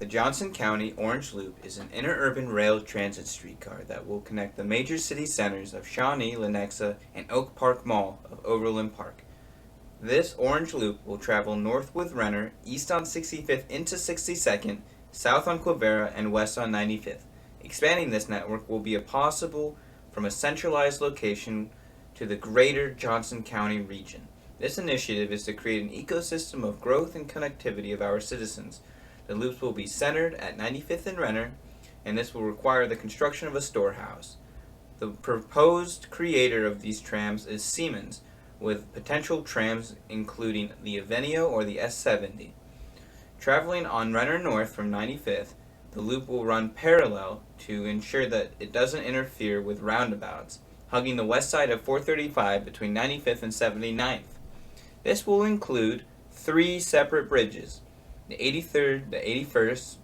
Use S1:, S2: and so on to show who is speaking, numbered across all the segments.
S1: The Johnson County Orange Loop is an interurban rail transit streetcar that will connect the major city centers of Shawnee, Lenexa, and Oak Park Mall of Overland Park. This Orange Loop will travel north with Renner, east on 65th into 62nd, south on Quivira, and west on 95th. Expanding this network will be possible from a centralized location to the greater Johnson County region. This initiative is to create an ecosystem of growth and connectivity of our citizens. The loops will be centered at 95th and Renner, and this will require the construction of a storehouse. The proposed creator of these trams is Siemens, with potential trams including the Avenio or the S70. Traveling on Renner North from 95th, the loop will run parallel to ensure that it doesn't interfere with roundabouts, hugging the west side of 435 between 95th and 79th. This will include 3 separate bridges: the 83rd, the 81st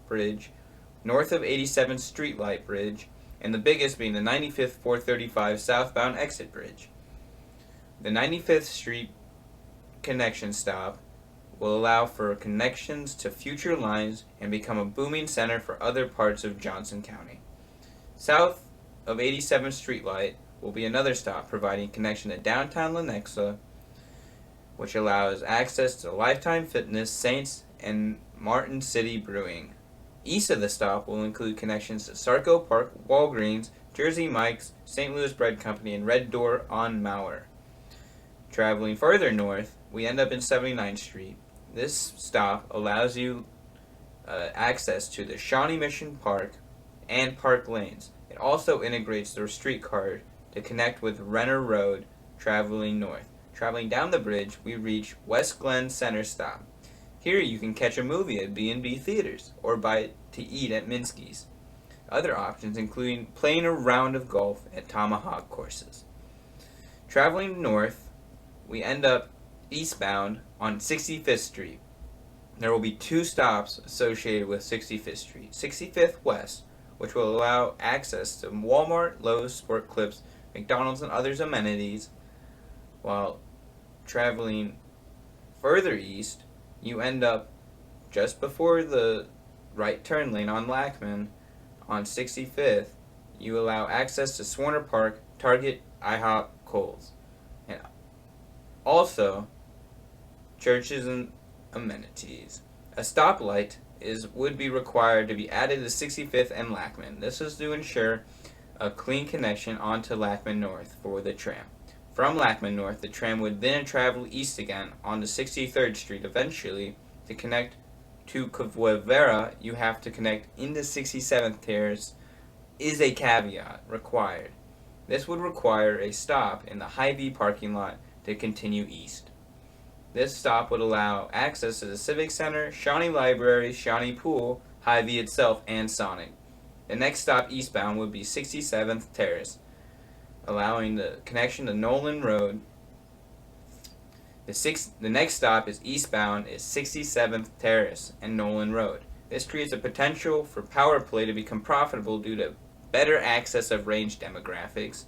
S1: Bridge, north of 87th Streetlight Bridge, and the biggest being the 95th 435 southbound exit bridge. The 95th Street connection stop will allow for connections to future lines and become a booming center for other parts of Johnson County. South of 87th Streetlight will be another stop providing connection to downtown Lenexa, which allows access to Lifetime Fitness, Saints, and Martin City Brewing. East of the stop will include connections to Sarco Park, Walgreens, Jersey Mike's, St. Louis Bread Company, and Red Door on Mauer. Traveling further north, we end up in 79th Street. This stop allows you access to the Shawnee Mission Park and Park Lanes. It also integrates the streetcar to connect with Renner Road traveling north. Traveling down the bridge, we reach West Glen Center Stop. Here you can catch a movie at B&B Theaters or buy to eat at Minsky's. Other options including playing a round of golf at Tomahawk Courses. Traveling north, we end up eastbound on 65th Street. There will be 2 stops associated with 65th Street. 65th West, which will allow access to Walmart, Lowe's, Sport Clips, McDonald's, and others amenities. While traveling further east, you end up just before the right turn lane on Lackman on 65th. You allow access to Swarner Park, Target, IHOP, Kohl's, and also churches and amenities. A stoplight would be required to be added to 65th and Lackman. This is to ensure a clean connection onto Lackman North for the tram. From Lackman North, the tram would then travel east again onto 63rd Street. Eventually, to connect to Quivira, you have to connect into 67th Terrace is a caveat required. This would require a stop in the Hy-Vee parking lot to continue east. This stop would allow access to the Civic Center, Shawnee Library, Shawnee Pool, Hy-Vee itself, and Sonic. The next stop eastbound would be 67th Terrace, allowing the connection to Nolan Road. The next stop is eastbound is 67th Terrace and Nolan Road. This creates a potential for power play to become profitable due to better access of range demographics,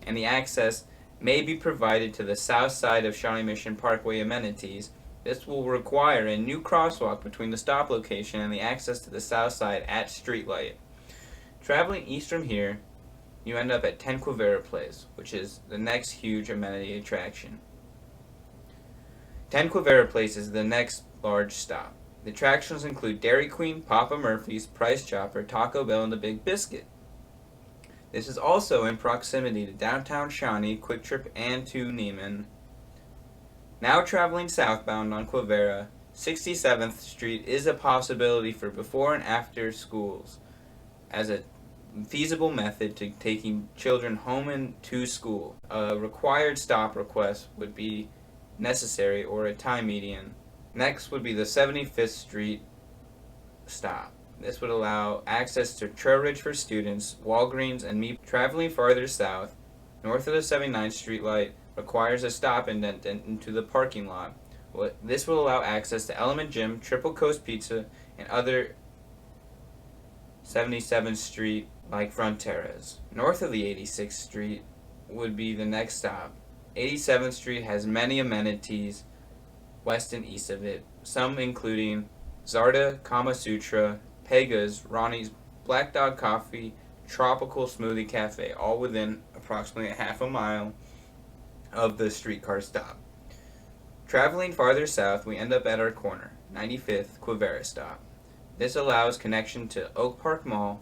S1: and the access may be provided to the south side of Shawnee Mission Parkway amenities. This will require a new crosswalk between the stop location and the access to the south side at Streetlight. Traveling east from here, you end up at 10 Quivira Place, which is the next huge amenity attraction. 10 Quivira Place is the next large stop. The attractions include Dairy Queen, Papa Murphy's, Price Chopper, Taco Bell, and the Big Biscuit. This is also in proximity to downtown Shawnee, Quick Trip, and to Neiman. Now traveling southbound on Quivira, 67th Street is a possibility for before and after schools as a feasible method to taking children home and to school. A required stop request would be necessary or a time median. Next would be the 75th Street stop. This would allow access to Trail Ridge for students, Walgreens, and me. Traveling farther south, north of the 79th Street light requires a stop indent into the parking lot. This will allow access to Element Gym, Triple Coast Pizza, and other 77th Street like Fronteras. North of the 86th Street would be the next stop. 87th Street has many amenities west and east of it, some including Zarda, Kama Sutra, Pega's, Ronnie's Black Dog Coffee, Tropical Smoothie Cafe, all within approximately a half a mile of the streetcar stop. Traveling farther south, we end up at our corner, 95th Quivira stop. This allows connection to Oak Park Mall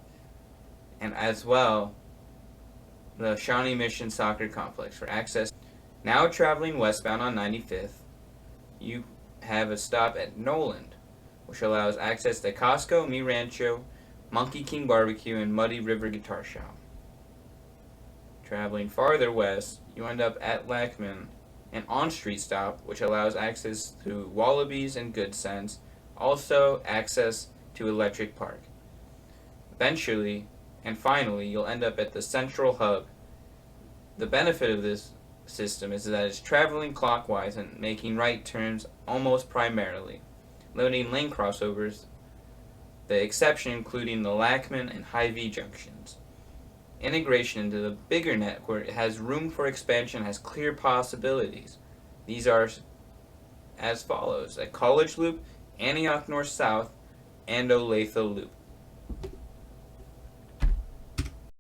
S1: and as well the Shawnee Mission Soccer Complex for access. Now traveling westbound on 95th, you have a stop at Noland, which allows access to Costco, Mi Rancho, Monkey King Barbecue, and Muddy River Guitar Shop. Traveling farther west, you end up at Lackman, an on-street stop, which allows access to Wallabies and Good Sense, also access to Electric Park. Eventually, and finally, you'll end up at the Central Hub. The benefit of this system is that it's traveling clockwise and making right turns almost primarily, limiting lane crossovers, the exception including the Lackman and Hy-Vee junctions. Integration into the bigger network has room for expansion, has clear possibilities. These are as follows: a College Loop, Antioch North South, and Olathe Loop.